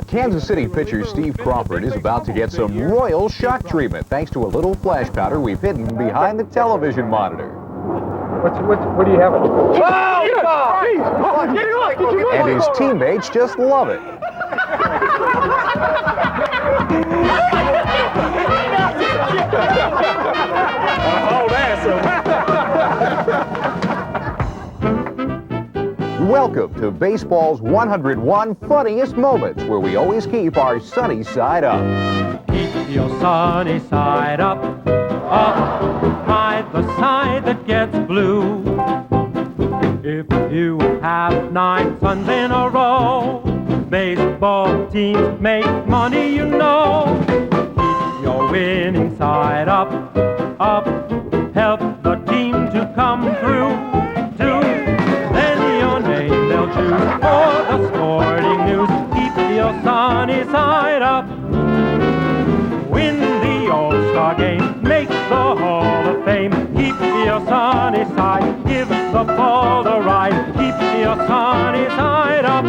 Kansas City pitcher Steve Crawford is about to get some royal shock treatment thanks to a little flash powder we've hidden behind the television monitor. What do you have? And his teammates just love it. Welcome to baseball's 101 funniest moments, where we always keep our sunny side up. Keep your sunny side up, hide the side that gets blue. If you have 9 suns in a row, baseball teams make money, you know. Keep your winning side up, help the team to come through. For the sporting news, keep your sunny side up. Win the All-Star game, make the Hall of Fame. Keep your sunny side, give the ball a ride. Keep your sunny side up.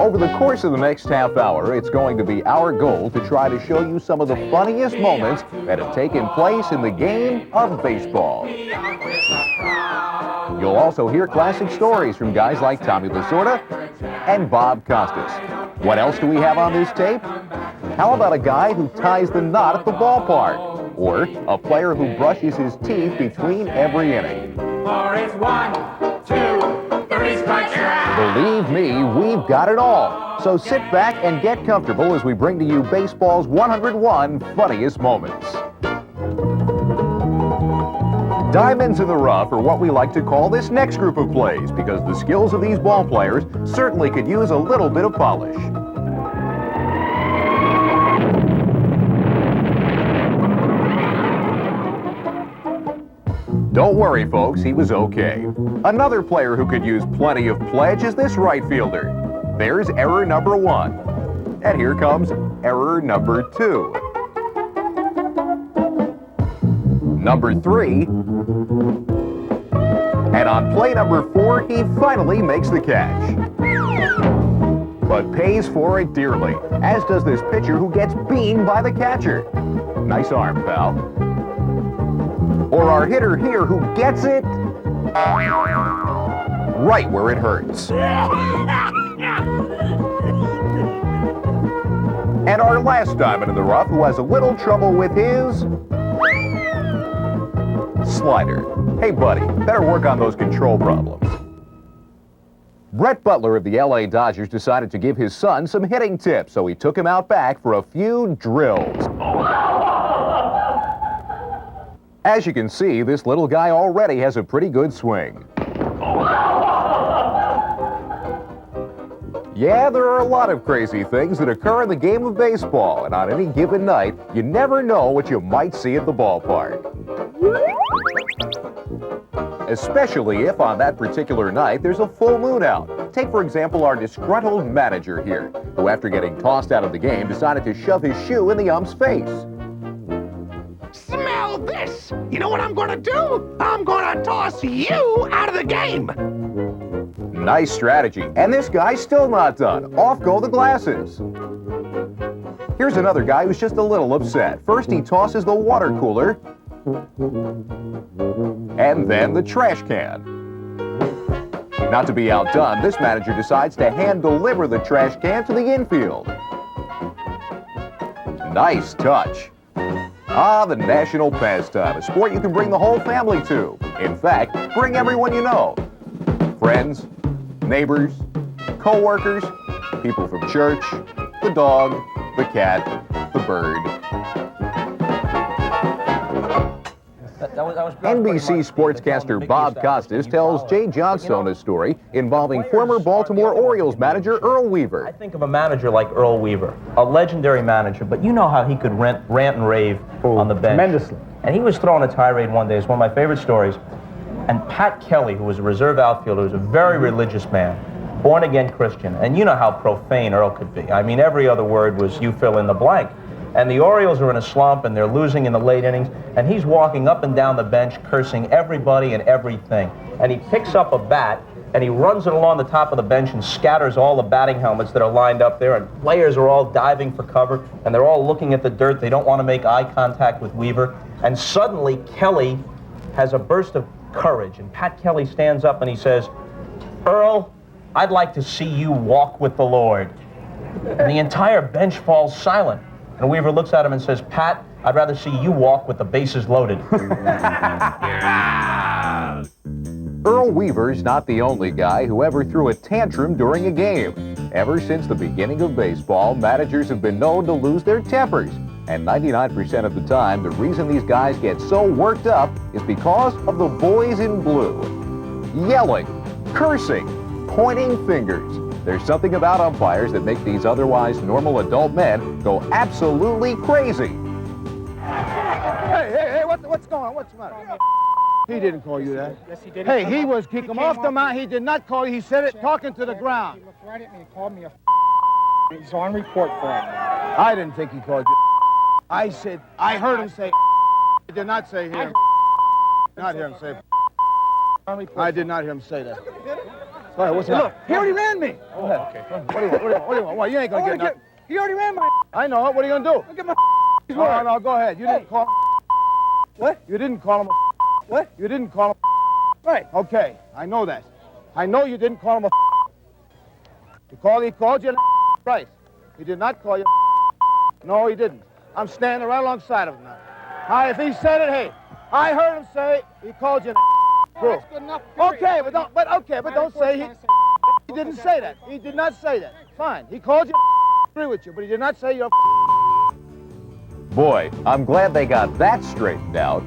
Over the course of the next half hour, it's going to be our goal to try to show you some of the funniest moments that have taken place in the game of baseball. You'll also hear classic stories from guys like Tommy Lasorda and Bob Costas. What else do we have on this tape? How about a guy who ties the knot at the ballpark? Or a player who brushes his teeth between every inning? Or it's 1, 2, 3 strikes you're out. Believe me, we've got it all. So sit back and get comfortable as we bring to you baseball's 101 funniest moments. Diamonds in the rough are what we like to call this next group of plays, because the skills of these ball players certainly could use a little bit of polish. Don't worry, folks, he was okay. Another player who could use plenty of pledge is this right fielder. There's error number 1. And here comes error number 2. Number 3. And on play number 4, he finally makes the catch. But pays for it dearly, as does this pitcher who gets beamed by the catcher. Nice arm, pal. Or our hitter here who gets it right where it hurts. And our last diamond in the rough who has a little trouble with his slider. Hey, buddy, better work on those control problems. Brett Butler of the LA Dodgers decided to give his son some hitting tips, so he took him out back for a few drills. As you can see, this little guy already has a pretty good swing. Yeah, there are a lot of crazy things that occur in the game of baseball, and on any given night, you never know what you might see at the ballpark. Especially if on that particular night there's a full moon out. Take, for example, our disgruntled manager here, who after getting tossed out of the game decided to shove his shoe in the ump's face. Smell this! You know what I'm gonna do? I'm gonna toss you out of the game! Nice strategy. And this guy's still not done. Off go the glasses. Here's another guy who's just a little upset. First he tosses the water cooler, and then the trash can. Not to be outdone, this manager decides to hand-deliver the trash can to the infield. Nice touch. Ah, the National Pastime, a sport you can bring the whole family to. In fact, bring everyone you know. Friends, neighbors, co-workers, people from church, the dog, the cat, the bird. NBC sportscaster Bob Costas tells Jay Johnstone a story involving former Baltimore Orioles manager Earl Weaver. I think of a manager like Earl Weaver, a legendary manager, but you know how he could rant and rave on the bench. Tremendously. And he was throwing a tirade one day. It's one of my favorite stories. And Pat Kelly, who was a reserve outfielder, was a very religious man, born-again Christian. And you know how profane Earl could be. I mean, every other word was you fill in the blank. And the Orioles are in a slump, and they're losing in the late innings, and he's walking up and down the bench cursing everybody and everything. And he picks up a bat, and he runs it along the top of the bench and scatters all the batting helmets that are lined up there, and players are all diving for cover, and they're all looking at the dirt. They don't want to make eye contact with Weaver. And suddenly, Kelly has a burst of courage, and Pat Kelly stands up and he says, "Earl, I'd like to see you walk with the Lord." And the entire bench falls silent. And Weaver looks at him and says, "Pat, I'd rather see you walk with the bases loaded." Earl Weaver's not the only guy who ever threw a tantrum during a game. Ever since the beginning of baseball, managers have been known to lose their tempers. And 99% of the time, the reason these guys get so worked up is because of the boys in blue. Yelling, cursing, pointing fingers. There's something about umpires that make these otherwise normal adult men go absolutely crazy. Hey, what's going on? What's the matter? He didn't call you that. Yes, he did. Hey, he was kicking him off the mound. He did not call you. He said it talking to the ground. He looked right at me and called me a He's on report for him. I didn't think he called you. I said, I heard him say He did not say here. Not hear him say I did not hear him say that. All right, what's Look, he already ran me. Go ahead. Okay. What do you want? Well, you ain't gonna get nothing. He already ran my I know it. What are you gonna do? Look at my No, go ahead. You didn't call What? You didn't call him What? You didn't call him Right. Okay, I know that. I know you didn't call him He called you right. He did not call you No, he didn't. I'm standing right alongside of him now. Hi, if he said it, hey, I heard him say he called you That's good enough. Okay, but don't say he didn't say that. He did not say that. Fine. He called you agree with you, but he did not say you're Boy, I'm glad they got that straightened out.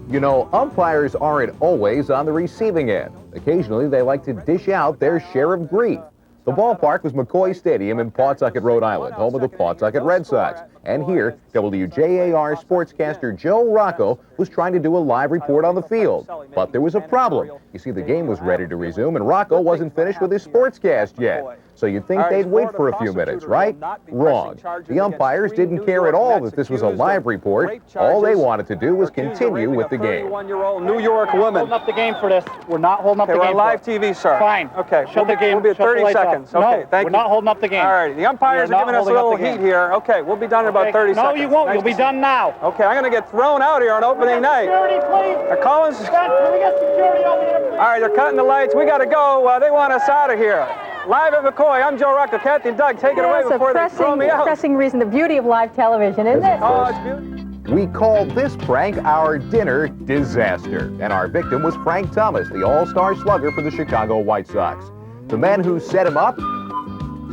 You know, umpires aren't always on the receiving end. Occasionally, they like to dish out their share of grief. The ballpark was McCoy Stadium in Pawtucket, Rhode Island, home of the Pawtucket Red Sox. And here, WJAR sportscaster Joe Rocco was trying to do a live report on the field. But there was a problem. You see, the game was ready to resume, and Rocco wasn't finished with his sportscast yet. So you'd think they'd wait for a few minutes, right? Wrong. The umpires didn't care at all that this was a live report. All they wanted to do was continue with the game. 31-year-old New York woman. Holding up the game for this. We're not holding up the game. We're on live TV, sir. Fine. Okay. Shut the game. We'll be at 30 seconds. Okay, thank you. We're not holding up the game. All right. The umpires are giving us a little heat here. Okay, we'll be done in about 30 seconds. No, you won't. You'll be done now. Okay, I'm going to get thrown out here on opening night. Security, please. They're calling. Can we get security over here, please? All right, they're cutting the lights. We got to go. They want us out of here. Live at McCoy, I'm Joe Rocco. Kathy and Doug, take it away before they throw me out. Pressing reason, the beauty of live television, isn't it? Oh, it's beautiful. We called this prank our dinner disaster, and our victim was Frank Thomas, the all-star slugger for the Chicago White Sox. The men who set him up,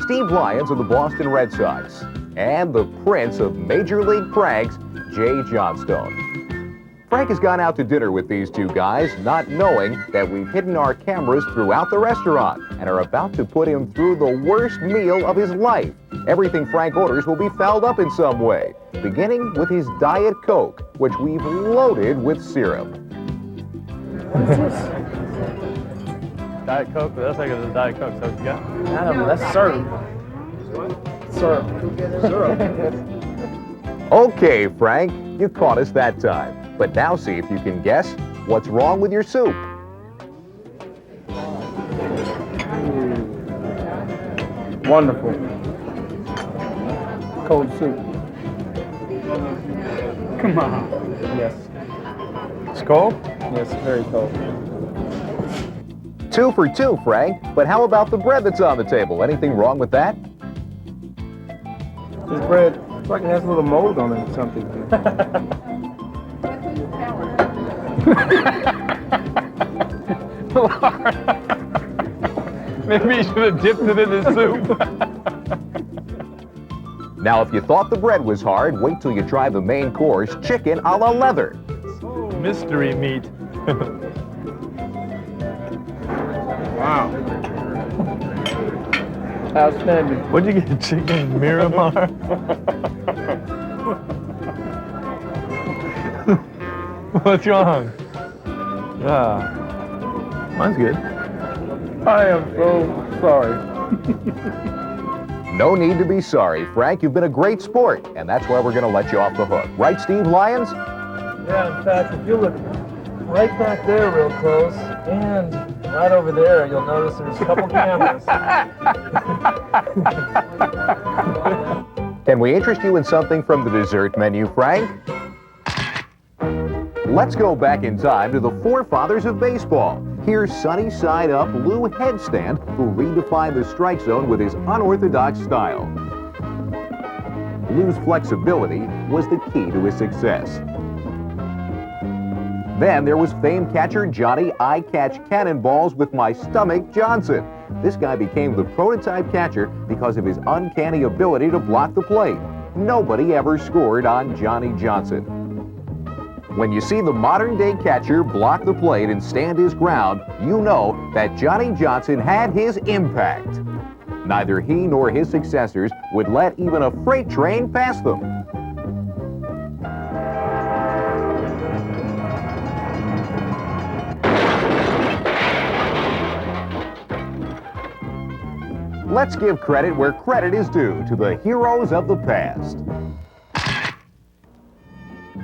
Steve Lyons of the Boston Red Sox, and the prince of Major League pranks, Jay Johnstone. Frank has gone out to dinner with these two guys, not knowing that we've hidden our cameras throughout the restaurant and are about to put him through the worst meal of his life. Everything Frank orders will be fouled up in some way, beginning with his Diet Coke, which we've loaded with syrup. What's this? Diet Coke? That's like a Diet Coke. So what you got? I don't know. That's syrup. Syrup. Okay, Frank, you caught us that time. But now see if you can guess what's wrong with your soup. Wonderful. Cold soup. Come on. Yes. It's cold? Yes, very cold. 2 for 2, Frank. But how about the bread that's on the table? Anything wrong with that? This bread, it's like it has a little mold on it or something. Maybe you should have dipped it in his soup. Now, if you thought the bread was hard, wait till you try the main course, chicken a la leather. Mystery meat. Wow. Outstanding. What'd you get? Chicken Miramar? What's wrong? Yeah. Mine's good. I am so sorry. No need to be sorry, Frank. You've been a great sport, and that's why we're going to let you off the hook. Right, Steve Lyons? Yeah, in fact, if you look Right back there real close, and right over there, you'll notice there's a couple cameras. Can we interest you in something from the dessert menu, Frank? Let's go back in time to the forefathers of baseball. Here's sunny side up Lou Headstand, who redefined the strike zone with his unorthodox style. Lou's flexibility was the key to his success. Then there was famed catcher Johnny I Catch Cannonballs with My Stomach Johnson. This guy became the prototype catcher because of his uncanny ability to block the plate. Nobody ever scored on Johnny Johnson. When you see the modern-day catcher block the plate and stand his ground, you know that Johnny Johnson had his impact. Neither he nor his successors would let even a freight train pass them. Let's give credit where credit is due to the heroes of the past.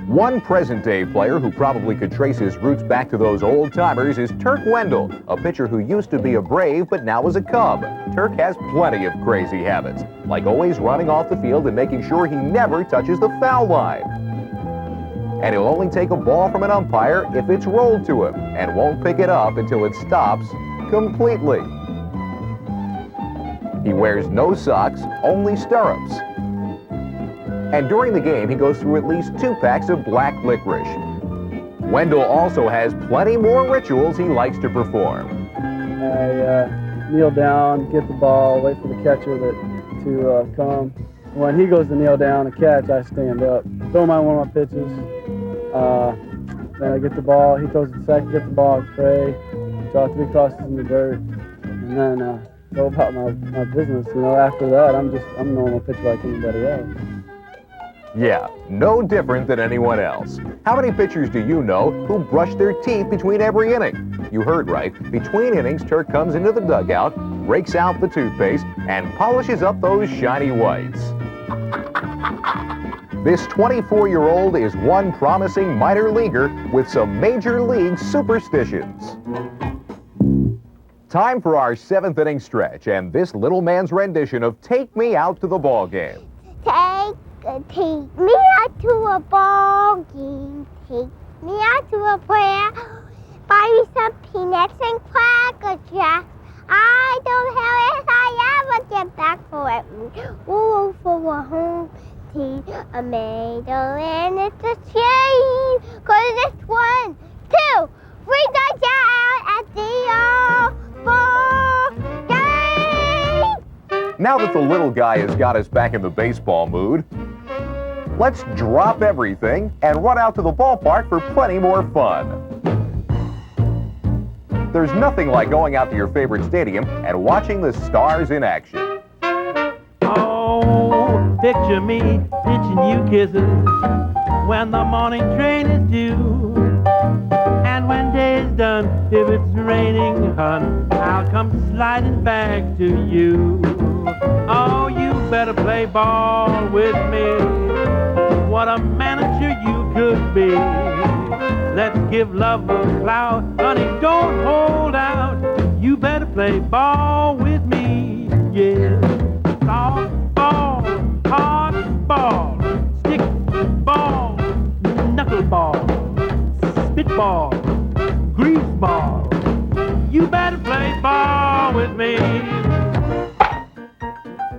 One present-day player who probably could trace his roots back to those old-timers is Turk Wendell, a pitcher who used to be a Brave but now is a Cub. Turk has plenty of crazy habits, like always running off the field and making sure he never touches the foul line. And he'll only take a ball from an umpire if it's rolled to him, and won't pick it up until it stops completely. He wears no socks, only stirrups. And during the game, he goes through at least 2 packs of black licorice. Wendell also has plenty more rituals he likes to perform. I kneel down, get the ball, wait for the catcher to come. When he goes to kneel down and catch, I stand up. Throw him on one of my pitches. Then I get the ball, he throws it second, get the ball, I pray, draw 3 crosses in the dirt, and then go about my business. You know, after that, I'm a normal pitcher like anybody else. Yeah, no different than anyone else. How many pitchers do you know who brush their teeth between every inning? You heard right. Between innings, Turk comes into the dugout, rakes out the toothpaste, and polishes up those shiny whites. This 24-year-old is one promising minor leaguer with some major league superstitions. Time for our 7th inning stretch and this little man's rendition of Take Me Out to the Ball Game. Take me out to a ball game. Take me out to a prayer. Buy me some peanuts and Cracker Jacks. I don't have it. I ever get back for it. Ooh, for a home team. A medal and it's a shame. 'Cause it's 1, 2, 3 guys out at the ball game. Now that the little guy has got us back in the baseball mood, let's drop everything and run out to the ballpark for plenty more fun. There's nothing like going out to your favorite stadium and watching the stars in action. Oh, picture me pitching you kisses when the morning train is due. And when day is done, if it's raining, hun, I'll come sliding back to you. Oh, you better play ball with me. What a manager you could be. Let's give love a clout. Honey, don't hold out. You better play ball with me. Yeah. Soft ball, hard ball, stick ball, knuckle ball, spitball, grease ball. You better play ball with me.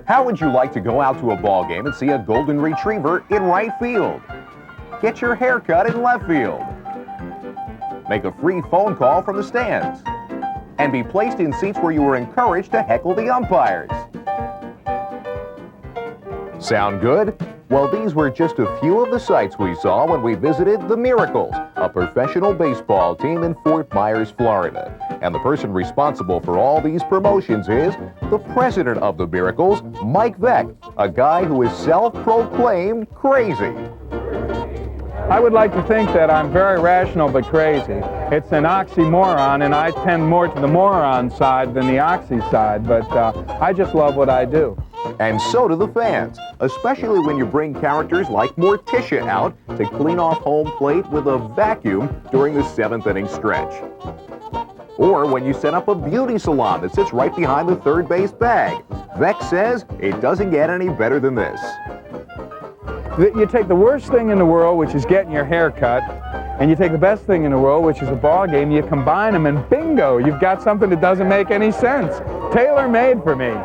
How would you like to go out to a ball game and see a golden retriever in right field? Get your hair cut in left field. Make a free phone call from the stands. And be placed in seats where you were encouraged to heckle the umpires. Sound good? Well, these were just a few of the sights we saw when we visited the Miracles, a professional baseball team in Fort Myers, Florida. And the person responsible for all these promotions is the president of the Miracles, Mike Veck, a guy who is self-proclaimed crazy. I would like to think that I'm very rational but crazy. It's an oxymoron, and I tend more to the moron side than the oxy side, but I just love what I do. And so do the fans, especially when you bring characters like Morticia out to clean off home plate with a vacuum during the 7th inning stretch. Or when you set up a beauty salon that sits right behind the third base bag. Vex says it doesn't get any better than this. You take the worst thing in the world, which is getting your hair cut, and you take the best thing in the world, which is a ball game, you combine them, and bingo, you've got something that doesn't make any sense. Tailor-made for me.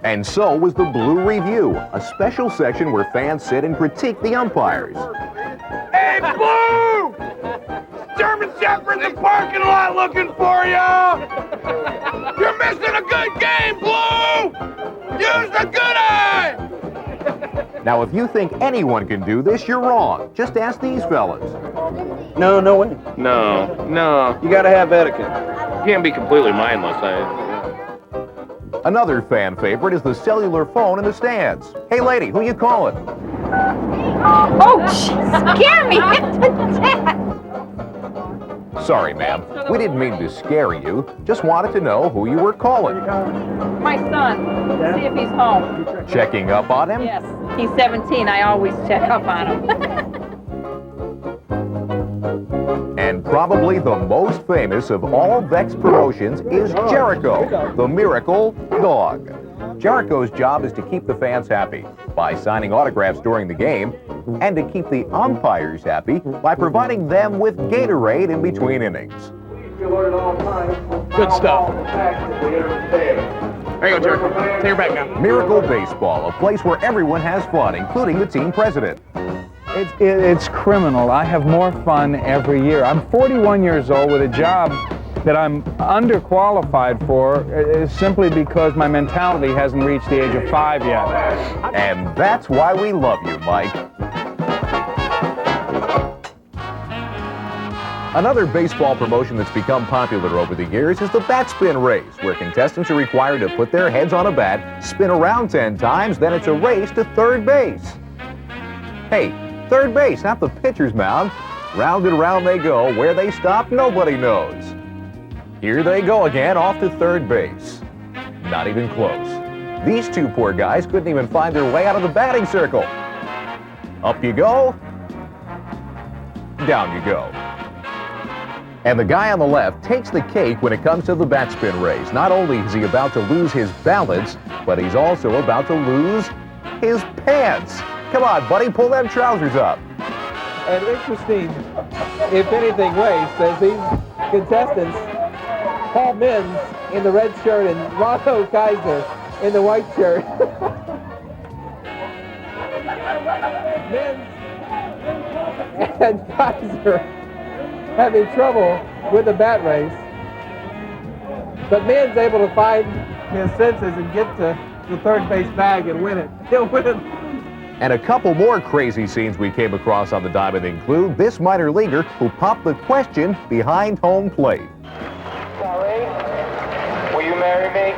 And so was the Blue Review, a special section where fans sit and critique the umpires. Hey, Blue! German Shepherd's in the parking lot looking for you! You're missing a good game, Blue! Use the good eye! Now, if you think anyone can do this, you're wrong. Just ask these fellas. No way. No. You gotta have etiquette. You can't be completely mindless. Another fan favorite is the cellular phone in the stands. Hey, lady, who you calling? Oh, scare me to death. Sorry, ma'am. We didn't mean to scare you. Just wanted to know who you were calling. My son. See if he's home. Checking up on him? Yes. He's 17. I always check up on him. And probably the most famous of all Vex promotions is Jericho, the Miracle Dog. Jericho's job is to keep the fans happy by signing autographs during the game and to keep the umpires happy by providing them with Gatorade in between innings. Good stuff. There you go, Jericho. Take her back now. Miracle Baseball, a place where everyone has fun, including the team president. It's criminal. I have more fun every year. I'm 41 years old with a job that I'm underqualified for simply because my mentality hasn't reached the age of 5 yet. And that's why we love you, Mike. Another baseball promotion that's become popular over the years is the bat spin race, where contestants are required to put their heads on a bat, spin around 10 times, then it's a race to third base. Hey, third base, not the pitcher's mound. Round and round they go. Where they stop, nobody knows. Here they go again, off to third base. Not even close. These two poor guys couldn't even find their way out of the batting circle. Up you go, down you go. And the guy on the left takes the cake when it comes to the bat spin race. Not only is he about to lose his balance, but he's also about to lose his pants. Come on, buddy, pull them trousers up. And interesting, if anything, way says these contestants, Paul Mins in the red shirt and Rotto Kaiser in the white shirt. Mins and Kaiser having trouble with the bat race. But Mins able to find his senses and get to the third base bag and win it. He'll win it. And a couple more crazy scenes we came across on the diamond include this minor leaguer who popped the question behind home plate. Sorry, will you marry me?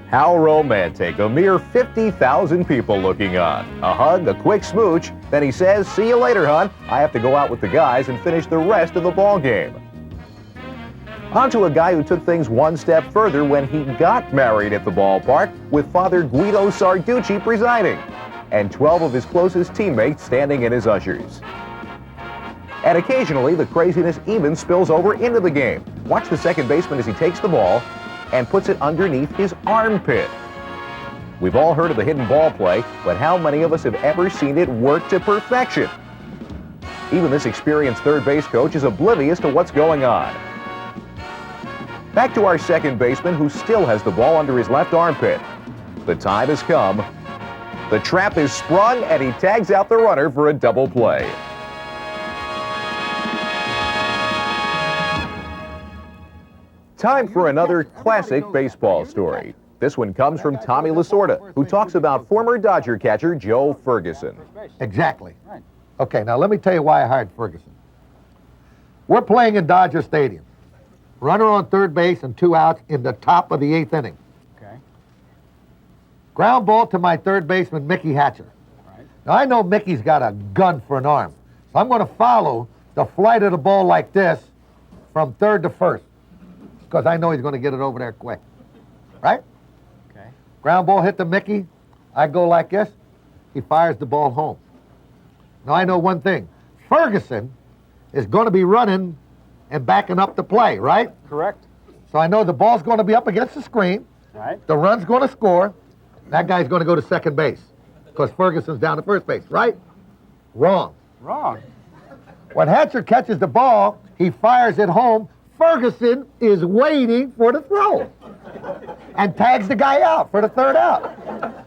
How romantic, a mere 50,000 people looking on. A hug, a quick smooch, then he says, "See you later, hon. I have to go out with the guys and finish the rest of the ball game." On to a guy who took things one step further when he got married at the ballpark, with Father Guido Sarducci presiding, and 12 of his closest teammates standing in as ushers. And occasionally, the craziness even spills over into the game. Watch the second baseman as he takes the ball and puts it underneath his armpit. We've all heard of the hidden ball play, but how many of us have ever seen it work to perfection? Even this experienced third base coach is oblivious to what's going on. Back to our second baseman, who still has the ball under his left armpit. The time has come. The trap is sprung, and he tags out the runner for a double play. Time for another classic baseball story. This one comes from Tommy Lasorda, who talks about former Dodger catcher Joe Ferguson. Exactly. Okay, now let me tell you why I hired Ferguson. We're playing in Dodger Stadium. Runner on third base and 2 outs in the top of the 8th inning. Okay. Ground ball to my third baseman, Mickey Hatcher. Right. Now, I know Mickey's got a gun for an arm, so I'm going to follow the flight of the ball like this from third to first, because I know he's going to get it over there quick. Right? Okay. Ground ball hit the Mickey. I go like this. He fires the ball home. Now, I know one thing. Ferguson is going to be running and backing up the play, right? Correct. So I know the ball's going to be up against the screen. Right. The run's going to score. That guy's going to go to second base because Ferguson's down to first base, right? Wrong. Wrong. When Hatcher catches the ball, he fires it home. Ferguson is waiting for the throw and tags the guy out for the third out.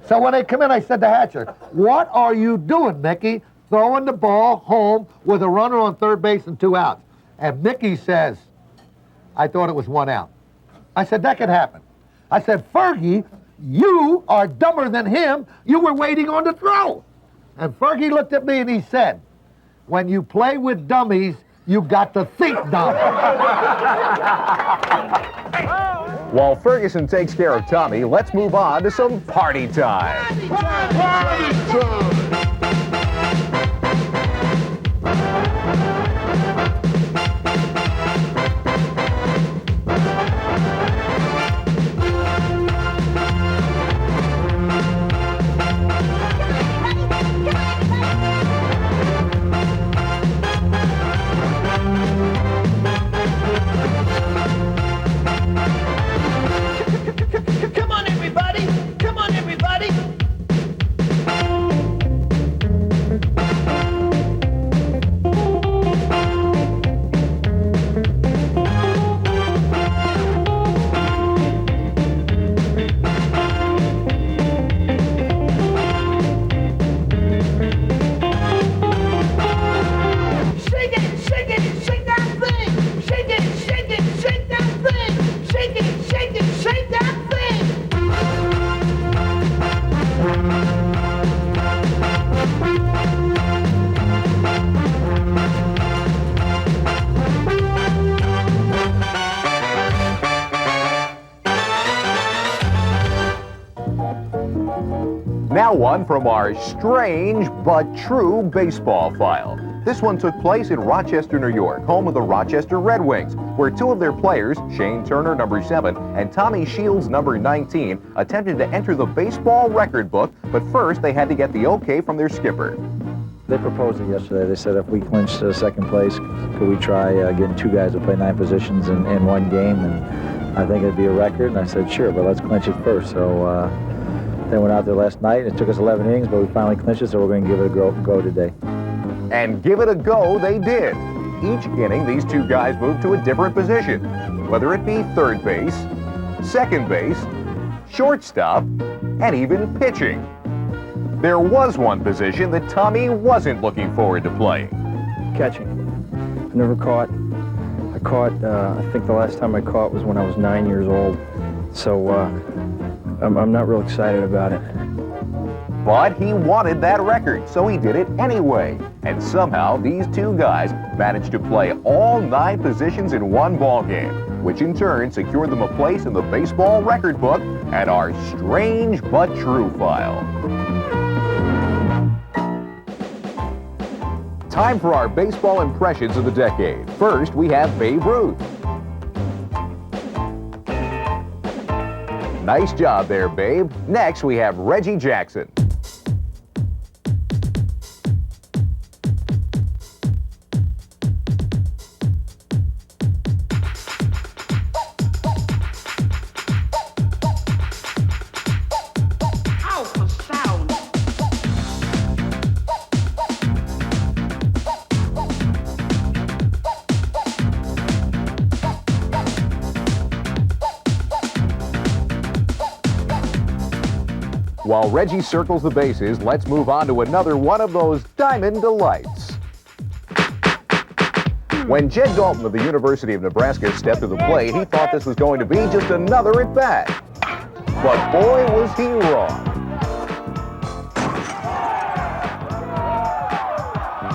So when they come in, I said to Hatcher, what are you doing, Mickey? Throwing the ball home with a runner on third base and 2 outs. And Mickey says, I thought it was 1 out. I said, that could happen. I said, Fergie, you are dumber than him. You were waiting on the throw. And Fergie looked at me and he said, when you play with dummies, you got to think dumb. While Ferguson takes care of Tommy, let's move on to some party time. Party time! Come on, everybody! Come on, everybody! Shake it, shake it, shake that thing! Shake it, shake it, shake that thing! Shake it, shake it, shake that thing! Now one from our strange but true baseball file. This one took place in Rochester, New York, home of the Rochester Red Wings, where 2 of their players, Shane Turner, number 7, and Tommy Shields, number 19, attempted to enter the baseball record book, but first they had to get the okay from their skipper. They proposed it yesterday. They said if we clinched second place, could we try getting 2 guys to play 9 positions in one game? And I think it'd be a record. And I said, sure, but let's clinch it first. So they went out there last night. It took us 11 innings, but we finally clinched it, so we're going to give it a go today. And give it a go they did. Each inning, these 2 guys moved to a different position, whether it be third base, second base, shortstop, and even pitching. There was one position that Tommy wasn't looking forward to playing. Catching. I never caught. I think the last time I caught was when I was 9 years old. So I'm not real excited about it. But he wanted that record, so he did it anyway. And somehow these 2 guys managed to play all 9 positions in one ball game, which in turn secured them a place in the baseball record book and our strange but true file. Time for our baseball impressions of the decade. First, we have Babe Ruth. Nice job there, Babe. Next, we have Reggie Jackson. While Reggie circles the bases, let's move on to another one of those diamond delights. When Jed Dalton of the University of Nebraska stepped to the plate, he thought this was going to be just another at-bat. But boy, was he wrong.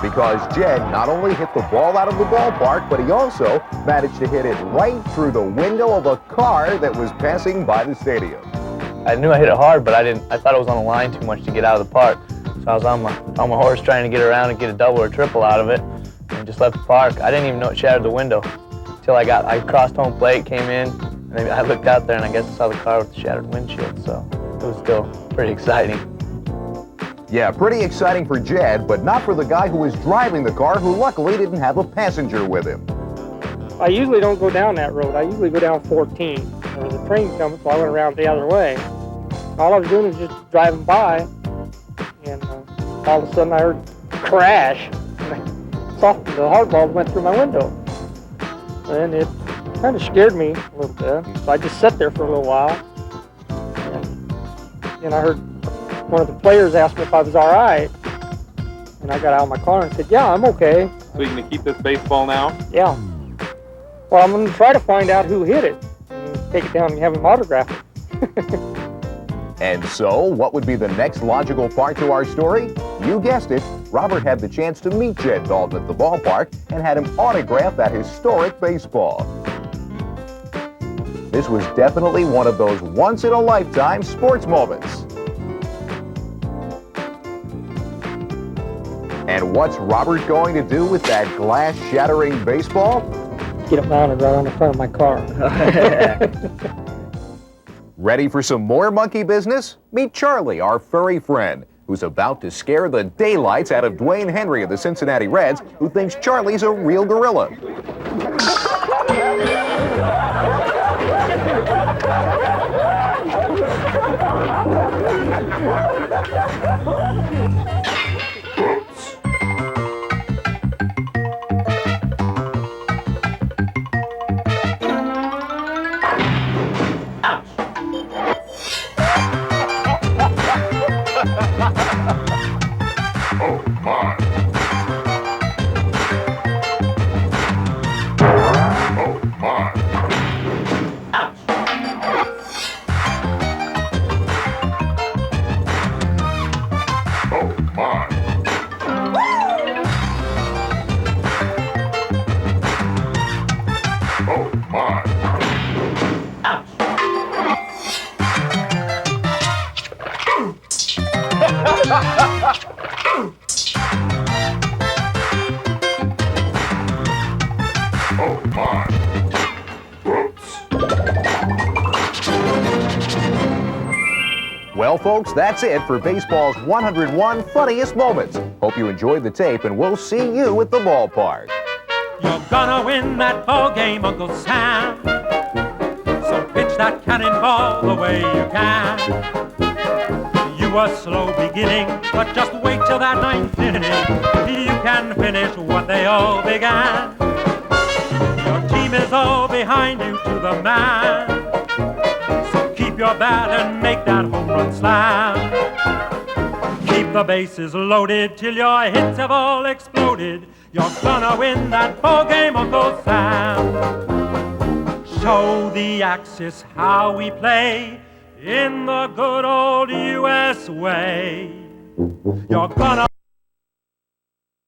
Because Jed not only hit the ball out of the ballpark, but he also managed to hit it right through the window of a car that was passing by the stadium. I knew I hit it hard, but I thought it was on the line too much to get out of the park. So I was on my horse trying to get around and get a double or triple out of it, and just left the park. I didn't even know it shattered the window until I crossed home plate, came in, and then I looked out there, and I guess I saw the car with the shattered windshield. So it was still pretty exciting. Yeah, pretty exciting for Jed, but not for the guy who was driving the car, who luckily didn't have a passenger with him. I usually don't go down that road. I usually go down 14. There was a train coming, so I went around the other way. All I was doing was just driving by, and all of a sudden I heard a crash. And the hard ball went through my window. And it kind of scared me a little bit. So I just sat there for a little while. And I heard one of the players ask me if I was all right. And I got out of my car and said, yeah, I'm okay. So you're going to keep this baseball now? Yeah. Well, I'm going to try to find out who hit it. And take it down and have him autograph it. And so, what would be the next logical part to our story? You guessed it, Robert had the chance to meet Jed Dalton at the ballpark and had him autograph that historic baseball. This was definitely one of those once-in-a-lifetime sports moments. And what's Robert going to do with that glass-shattering baseball? Get it mounted right on the front of my car. Ready for some more monkey business? Meet Charlie, our furry friend, who's about to scare the daylights out of Dwayne Henry of the Cincinnati Reds, who thinks Charlie's a real gorilla. Well, folks, that's it for baseball's 101 funniest moments. Hope you enjoyed the tape, and we'll see you at the ballpark. You're gonna win that ball game, Uncle Sam. So pitch that cannonball the way you can. You were slow beginning, but just wait till that ninth inning. You can finish what they all began. Your team is all behind you to the man. Keep your bat and make that home run slam. Keep the bases loaded till your hits have all exploded. You're gonna win that ball game, Uncle Sam. Show the Axis how we play in the good old U.S. way. You're gonna